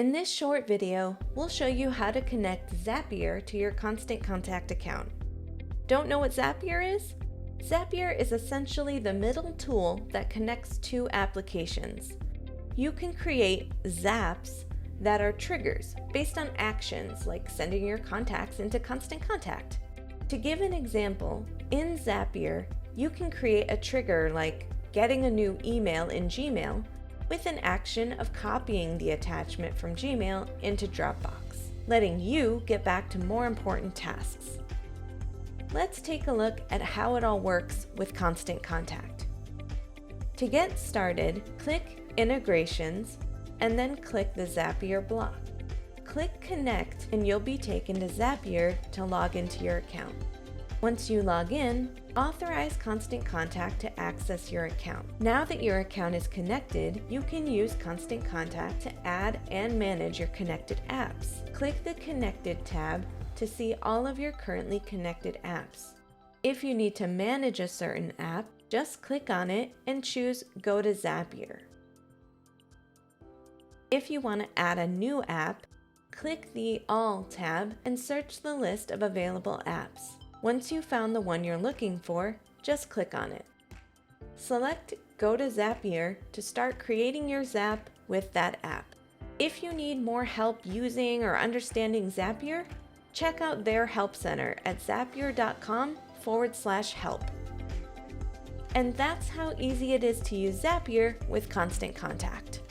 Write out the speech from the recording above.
In this short video, we'll show you how to connect Zapier to your Constant Contact account. Don't know what Zapier is? Zapier is essentially the middle tool that connects two applications. You can create zaps that are triggers based on actions like sending your contacts into Constant Contact. To give an example, in Zapier, you can create a trigger like getting a new email in Gmail with an action of copying the attachment from Gmail into Dropbox, letting you get back to more important tasks. Let's take a look at how it all works with Constant Contact. To get started, click Integrations and then click the Zapier block. Click Connect and you'll be taken to Zapier to log into your account. Once you log in, authorize Constant Contact to access your account. Now that your account is connected, you can use Constant Contact to add and manage your connected apps. Click the Connected tab to see all of your currently connected apps. If you need to manage a certain app, just click on it and choose Go to Zapier. If you want to add a new app, click the All tab and search the list of available apps. Once you've found the one you're looking for, just click on it. Select Go to Zapier to start creating your Zap with that app. If you need more help using or understanding Zapier, check out their help center at zapier.com/help. And that's how easy it is to use Zapier with Constant Contact.